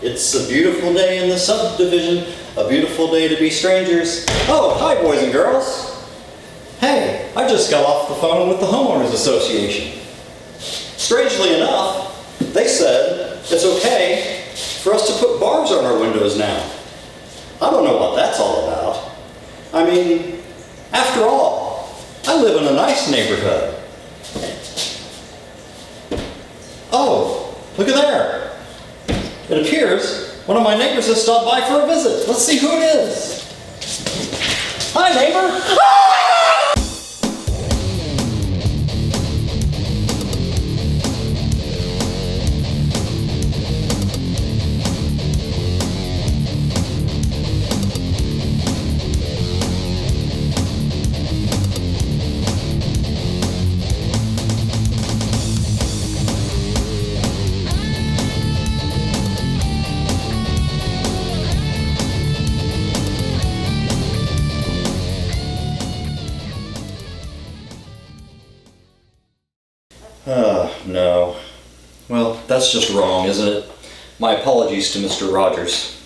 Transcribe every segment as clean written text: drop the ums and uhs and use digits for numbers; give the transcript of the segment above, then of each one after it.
It's a beautiful day in the subdivision, a beautiful day to be strangers. Oh, hi boys and girls. Hey, I just got off the phone with the Homeowners Association. Strangely enough, they said it's okay for us to put bars on our windows now. I don't know what that's all about. I mean, after all, I live in a nice neighborhood. Oh, look at there. It appears one of my neighbors has stopped by for a visit. Let's see who it is. Hi, neighbor. No. Well, that's just wrong, isn't it? My apologies to Mr. Rogers.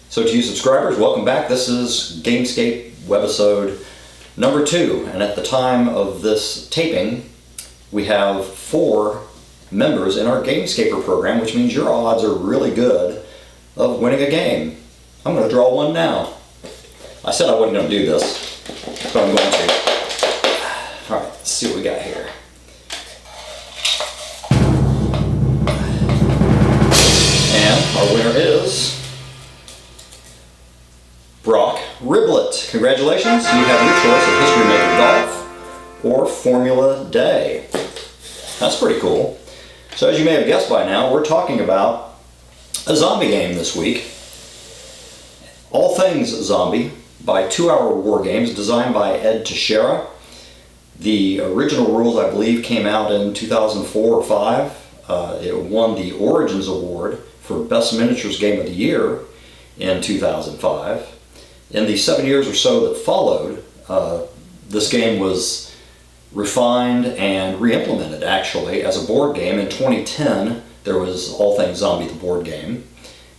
So to you subscribers, welcome back. This is Gamescape webisode number 2. And at the time of this taping, we have 4 members in our Gamescaper program, which means your odds are really good of winning a game. I'm going to draw one now. I said I wasn't going to do this, but I'm going to. Alright, let's see what we got here. Our winner is Brock Riblet. Congratulations, you have your choice of History Maker Golf or Formula Day. That's pretty cool. So as you may have guessed by now, we're talking about a zombie game this week. All Things Zombie by 2 Hour Wargames, designed by Ed Teixeira. The original rules, I believe, came out in 2004 or 5. It won the Origins Award for Best Miniatures Game of the Year in 2005. In the 7 years or so that followed, this game was refined and re-implemented actually as a board game. In 2010 there was All Things Zombie the board game,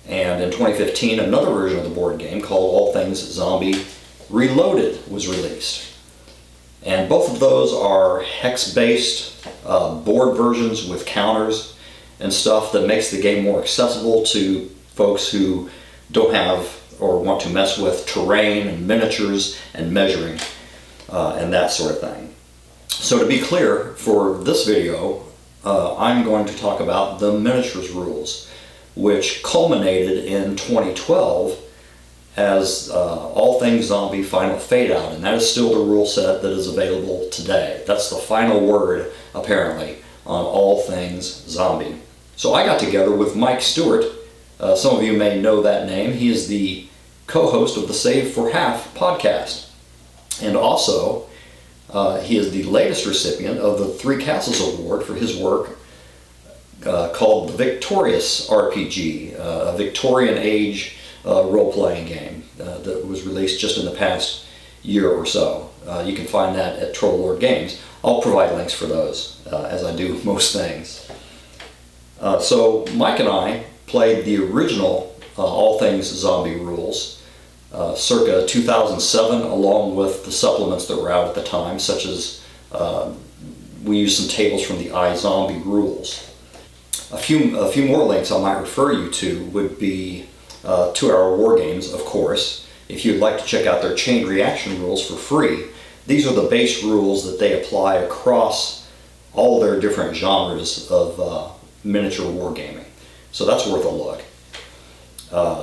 and in 2015 another version of the board game called All Things Zombie Reloaded was released. And both of those are hex-based board versions with counters and stuff that makes the game more accessible to folks who don't have or want to mess with terrain and miniatures and measuring and that sort of thing. So to be clear, for this video, I'm going to talk about the miniatures rules, which culminated in 2012 as All Things Zombie Final Fade Out, and that is still the rule set that is available today. That's the final word, apparently, on All Things Zombie. So I got together with Mike Stewart. Some of you may know that name. He is the co-host of the Save for Half podcast. And also, he is the latest recipient of the 3 Castles Award for his work called The Victorious RPG, a Victorian Age role-playing game that was released just in the past year or so. You can find that at Troll Lord Games. I'll provide links for those, as I do most things. So Mike and I played the original All Things Zombie rules circa 2007, along with the supplements that were out at the time, such as we used some tables from the iZombie rules. A few more links I might refer you to would be 2 Hour Wargames, of course. If you'd like to check out their chain reaction rules for free, these are the base rules that they apply across all their different genres of miniature wargaming. So that's worth a look.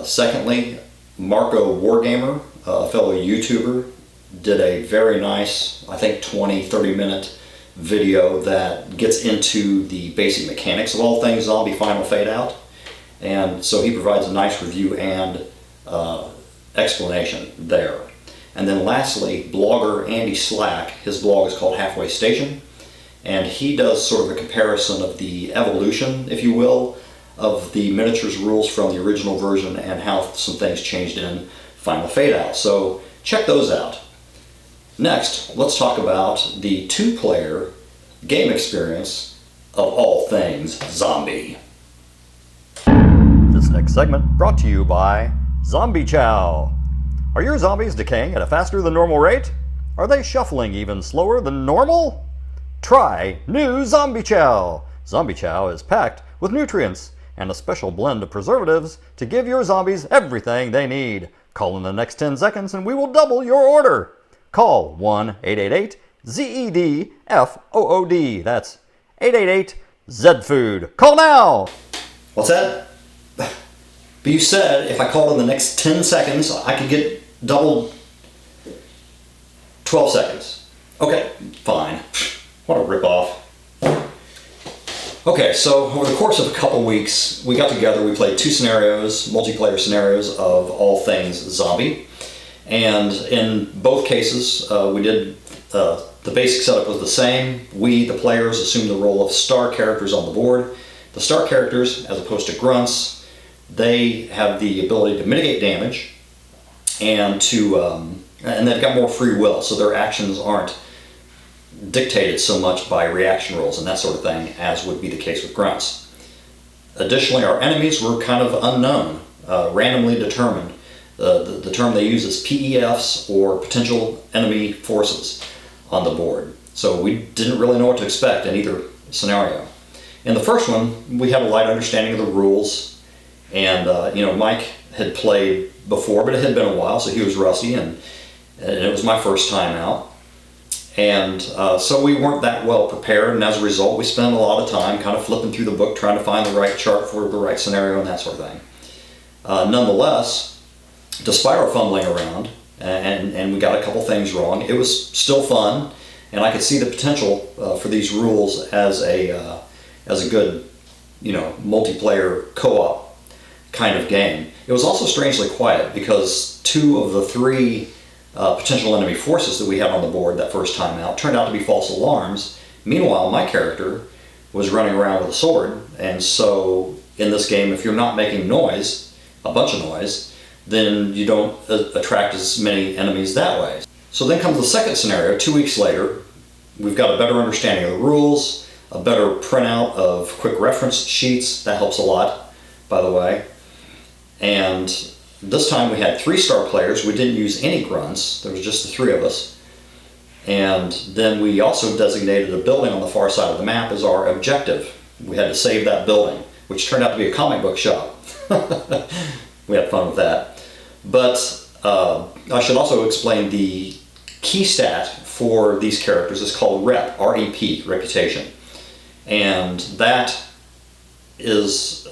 Secondly, marcowargamer, a fellow YouTuber, did a very nice, I think 20-30 minute video that gets into the basic mechanics of All Things Zombie Final Fade Out. And so he provides a nice review and explanation there. And then lastly, blogger Andy Slack, his blog is called Halfway Station, and he does sort of a comparison of the evolution, if you will, of the miniatures rules from the original version and how some things changed in Final Fade Out. So check those out. Next, let's talk about the 2-player game experience of All Things Zombie. segment brought to you by Zombie Chow. Are your zombies decaying at a faster than normal rate? Are they shuffling even slower than normal? Try new Zombie Chow. Zombie Chow is packed with nutrients and a special blend of preservatives to give your zombies everything they need. Call in the next 10 seconds and we will double your order. Call 1-888-ZED-FOOD. That's 888-ZFOOD. Call now! What's that? But you said if I called in the next 10 seconds, I could get doubled 12 seconds. Okay, fine. What a ripoff. Okay, so over the course of a couple weeks, we got together, we played 2 scenarios, multiplayer scenarios of all things zombie. And in both cases, we did, the basic setup was the same. We, the players, assumed the role of star characters on the board. The star characters, as opposed to grunts, they have the ability to mitigate damage and and they've got more free will, so their actions aren't dictated so much by reaction rolls and that sort of thing as would be the case with grunts. Additionally, our enemies were kind of unknown, randomly determined. The term they use is PEFs, or potential enemy forces, on the board. So we didn't really know what to expect in either scenario. In the first one, we had a light understanding of the rules, and Mike had played before, but it had been a while, so he was rusty, and it was my first time out. And so we weren't that well prepared, and as a result, we spent a lot of time kind of flipping through the book, trying to find the right chart for the right scenario and that sort of thing. Nonetheless, despite our fumbling around, and we got a couple things wrong, it was still fun, and I could see the potential for these rules as a good, multiplayer co-op kind of game. It was also strangely quiet because 2 of the 3 potential enemy forces that we had on the board that first time out turned out to be false alarms. Meanwhile, my character was running around with a sword, and so in this game, if you're not making noise, a bunch of noise, then you don't attract as many enemies that way. So then comes the second scenario, 2 weeks later. We've got a better understanding of the rules, a better printout of quick reference sheets. That helps a lot, by the way. And this time we had 3 star players. We didn't use any grunts. There was just the 3 of us. And then we also designated a building on the far side of the map as our objective. We had to save that building, which turned out to be a comic book shop. We had fun with that. But I should also explain the key stat for these characters is called rep, R-E-P, reputation. And that is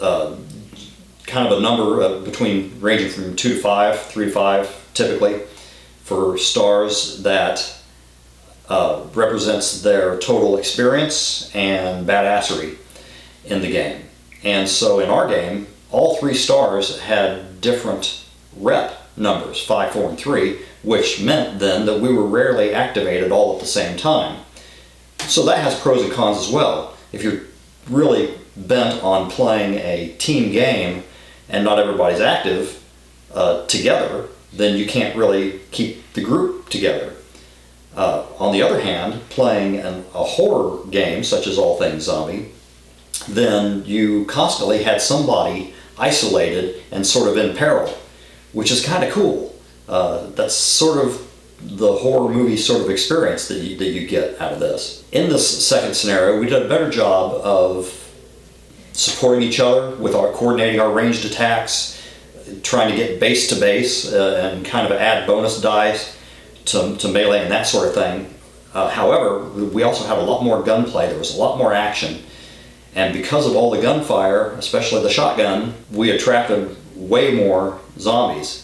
kind of a number ranging from 2 to 5, 3 to 5 typically, for stars that represents their total experience and badassery in the game. And so in our game, all 3 stars had different rep numbers, 5, 4, and 3, which meant then that we were rarely activated all at the same time. So that has pros and cons as well. If you're really bent on playing a team game and not everybody's active together, then you can't really keep the group together. On the other hand, playing a horror game such as All Things Zombie, then you constantly had somebody isolated and sort of in peril, which is kind of cool. That's sort of the horror movie sort of experience that you get out of this. In this second scenario, we did a better job of supporting each other with coordinating our ranged attacks, trying to get base to base and kind of add bonus dice to melee and that sort of thing. However, we also had a lot more gunplay. There was a lot more action. And because of all the gunfire, especially the shotgun, we attracted way more zombies.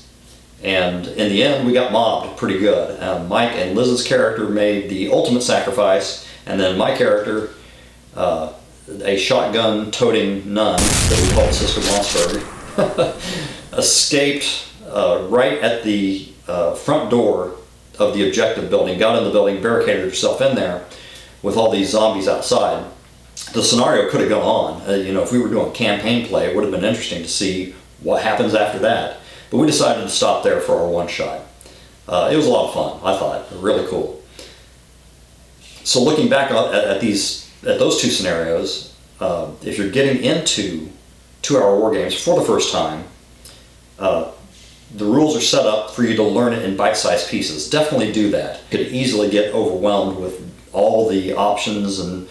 And in the end, we got mobbed pretty good. Mike and Liz's character made the ultimate sacrifice, and then my character, a shotgun-toting nun that we called Sister Mossberg, escaped right at the front door of the objective building, got in the building, barricaded herself in there with all these zombies outside. The scenario could have gone on. If we were doing campaign play, it would have been interesting to see what happens after that. But we decided to stop there for our one shot. It was a lot of fun, I thought. Really cool. So looking back at those 2 scenarios, if you're getting into 2-hour war games for the first time, the rules are set up for you to learn it in bite-sized pieces. Definitely do that. You could easily get overwhelmed with all the options and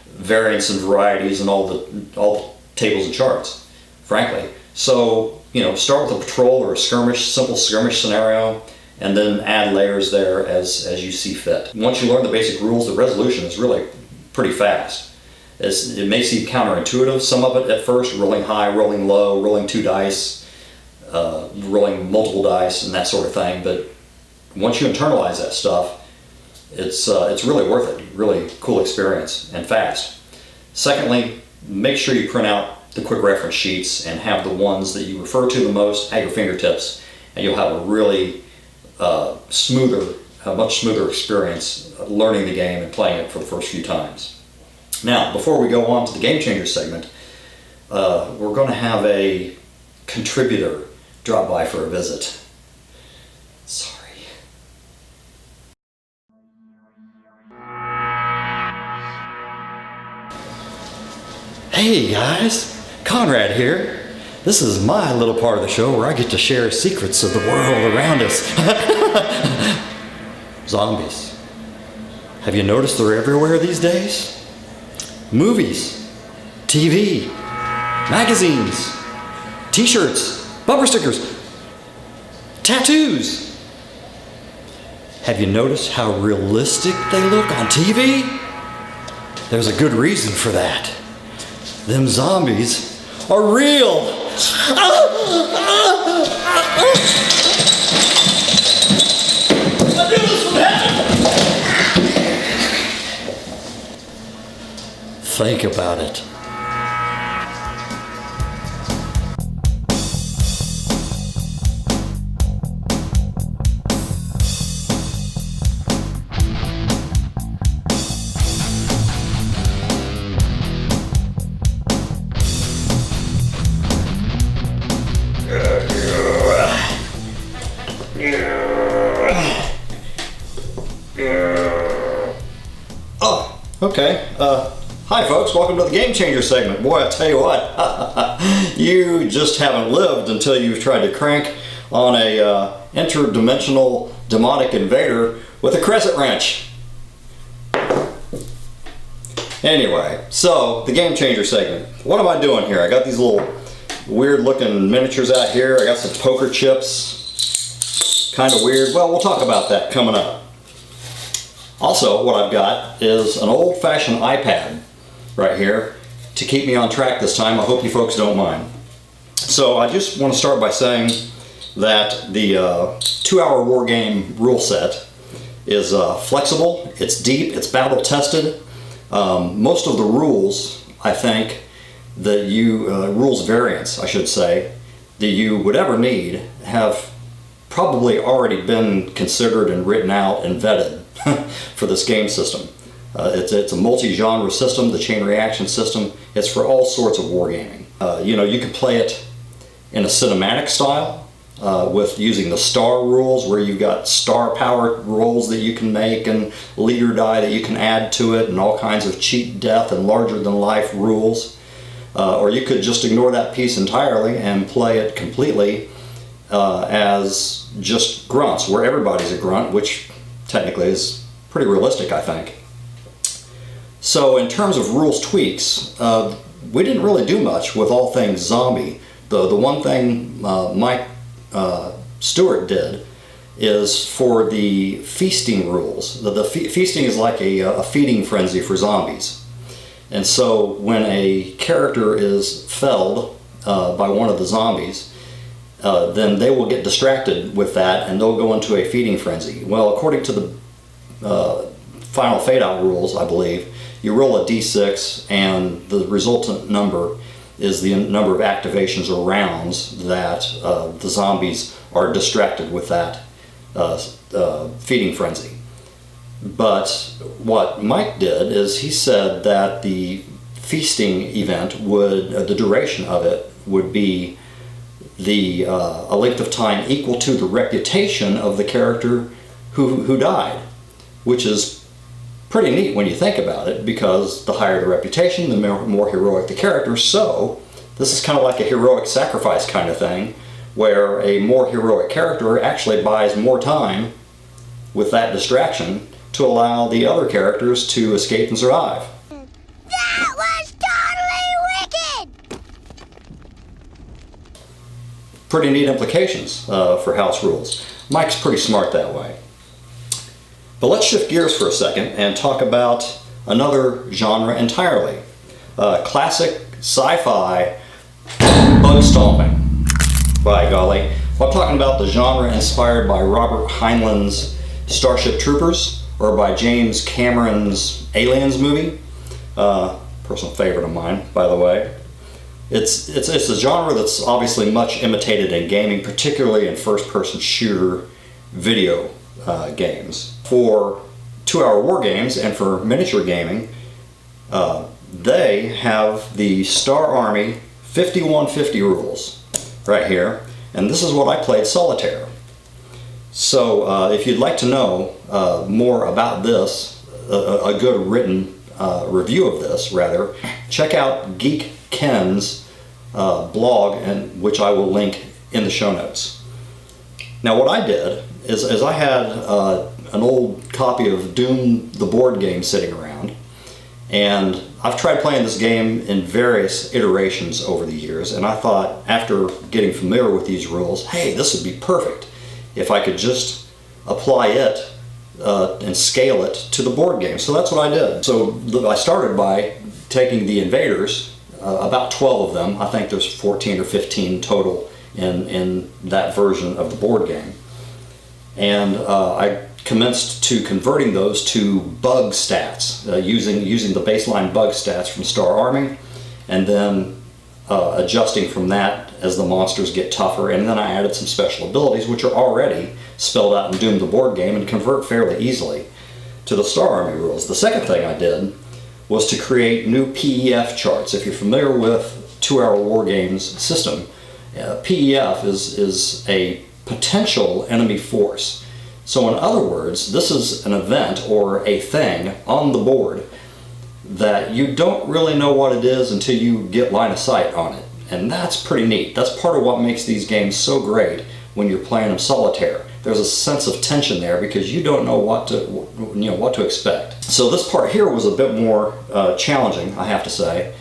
variants and varieties and all the tables and charts, frankly. So, start with a patrol or a simple skirmish scenario, and then add layers there as you see fit. Once you learn the basic rules, the resolution is really pretty fast. It may seem counterintuitive, some of it at first, rolling high, rolling low, rolling 2 dice, rolling multiple dice and that sort of thing, but once you internalize that stuff, it's really worth it. Really cool experience and fast. Secondly, make sure you print out the quick reference sheets and have the ones that you refer to the most at your fingertips, and you'll have a really a much smoother experience learning the game and playing it for the first few times. Now, before we go on to the Game Changer segment, we're going to have a contributor drop by for a visit. Sorry. Hey guys, Conrad here. This is my little part of the show where I get to share secrets of the world around us. Zombies. Have you noticed they're everywhere these days? Movies, TV, magazines, t-shirts, bumper stickers, tattoos. Have you noticed how realistic they look on TV? There's a good reason for that. Them zombies are real. I knew this would happen. Think about it. Oh, okay. Hi folks, welcome to the Game Changer segment. Boy, I tell you what, you just haven't lived until you've tried to crank on a interdimensional demonic invader with a crescent wrench. Anyway, so the Game Changer segment. What am I doing here? I got these little weird looking miniatures out here. I got some poker chips. Kind of weird. Well, we'll talk about that coming up. Also, what I've got is an old-fashioned iPad right here to keep me on track this time. I hope you folks don't mind. So I just want to start by saying that the 2-hour war game rule set is flexible, it's deep, it's battle tested. Most of the rules, I think, that rules variants, I should say, that you would ever need have probably already been considered and written out and vetted for this game system. It's a multi-genre system, the chain reaction system. It's for all sorts of wargaming. You can play it in a cinematic style with using the star rules, where you've got star power rolls that you can make and leader die that you can add to it, and all kinds of cheat death and larger than life rules. Or you could just ignore that piece entirely and play it completely as just grunts, where everybody's a grunt, which technically is pretty realistic, I think. So in terms of rules tweaks, we didn't really do much with all things zombie. The one thing Mike Stewart did is for the feasting rules. The feasting is like a feeding frenzy for zombies. And so when a character is felled by one of the zombies, then they will get distracted with that and they'll go into a feeding frenzy. Well, according to the final fade-out rules, I believe, you roll a d6 and the resultant number is the number of activations or rounds that the zombies are distracted with that feeding frenzy. But what Mike did is he said that the feasting event the duration of it would be a length of time equal to the reputation of the character who died, which is pretty neat when you think about it, because the higher the reputation, the more heroic the character, so This is kind of like a heroic sacrifice kind of thing, where a more heroic character actually buys more time with that distraction to allow the other characters to escape and survive. That was totally wicked! Pretty neat implications for house rules. Mike's pretty smart that way. But let's shift gears for a second and talk about another genre entirely. Classic sci-fi bug stomping. By golly. Well, I'm talking about the genre inspired by Robert Heinlein's Starship Troopers, or by James Cameron's Aliens movie. Personal favorite of mine, by the way. It's a genre that's obviously much imitated in gaming, particularly in first-person shooter video games. For 2-hour war games and for miniature gaming, they have the Star Army 5150 rules right here, and this is what I played solitaire. So if you'd like to know more about this, a good written review of this rather, check out Geek Ken's blog, and which I will link in the show notes. Now what I did is I had an old copy of Doom the board game sitting around, and I've tried playing this game in various iterations over the years, and I thought, after getting familiar with these rules, hey, this would be perfect if I could just apply it and scale it to the board game. So that's what I did. So I started by taking the invaders, about 12 of them. I think there's 14 or 15 total in that version of the board game. And I commenced to converting those to bug stats, using the baseline bug stats from Star Army, and then adjusting from that as the monsters get tougher. And then I added some special abilities which are already spelled out in Doom the board game and convert fairly easily to the Star Army rules. The second thing I did was to create new PEF charts. If you're familiar with 2-hour war games system, PEF is a potential enemy force. So in other words, this is an event or a thing on the board that you don't really know what it is until you get line of sight on it. And that's pretty neat. That's part of what makes these games so great when you're playing them solitaire. There's a sense of tension there because you don't know what to expect. So this part here was a bit more challenging, I have to say.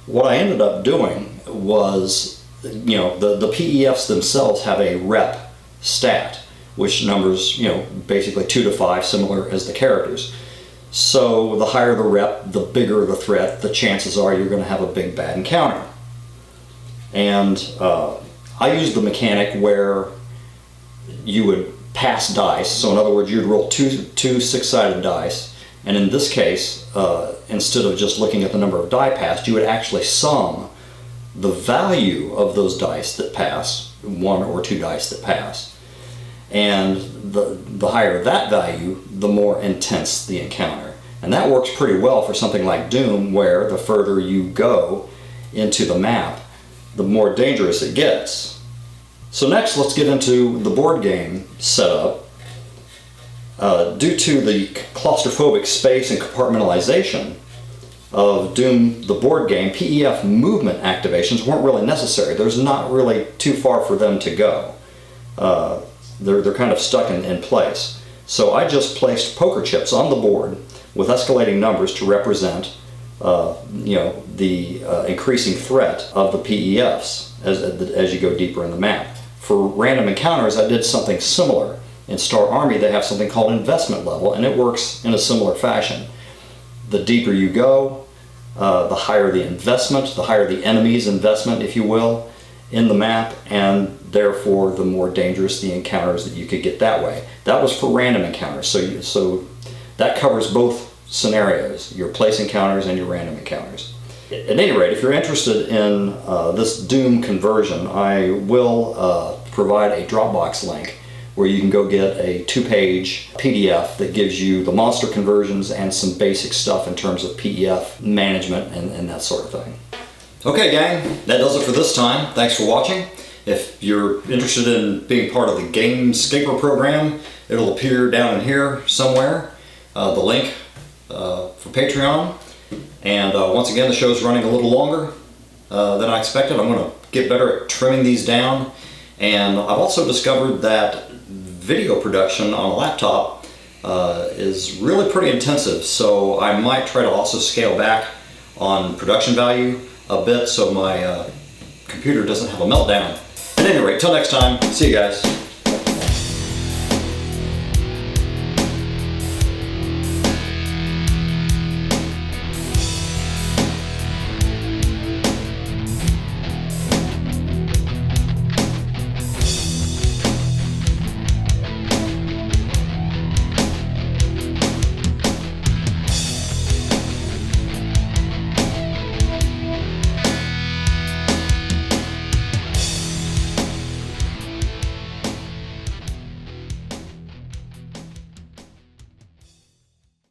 What I ended up doing was, the PEFs themselves have a rep stat, which numbers, basically 2 to 5, similar as the characters. So the higher the rep, the bigger the threat, the chances are you're going to have a big bad encounter. And I used the mechanic where you would pass dice. So in other words, you'd roll two 6-sided dice, and in this case, instead of just looking at the number of die passed, you would actually sum the value of those dice that pass, 1 or 2 dice that pass. And the higher that value, the more intense the encounter. And that works pretty well for something like Doom, where the further you go into the map, the more dangerous it gets. So next, let's get into the board game setup. Due to the claustrophobic space and compartmentalization of Doom the board game, PEF movement activations weren't really necessary. There's not really too far for them to go. They're kind of stuck in place. So I just placed poker chips on the board with escalating numbers to represent the increasing threat of the PEFs as you go deeper in the map. For random encounters, I did something similar. In Star Army, they have something called investment level, and it works in a similar fashion. The deeper you go, the higher the investment, the higher the enemy's investment, if you will, in the map, and therefore the more dangerous the encounters that you could get that way. That was for random encounters, so that covers both scenarios, your place encounters and your random encounters. At any rate, if you're interested in this Doom conversion, I will provide a Dropbox link where you can go get a 2-page PDF that gives you the monster conversions and some basic stuff in terms of PEF management and that sort of thing. Okay, gang, that does it for this time. Thanks for watching. If you're interested in being part of the Gamescape program, it'll appear down in here somewhere, the link for Patreon. And once again, the show's running a little longer than I expected. I'm going to get better at trimming these down. And I've also discovered that video production on a laptop is really pretty intensive. So I might try to also scale back on production value a bit so my computer doesn't have a meltdown. At any rate, till next time, see you guys.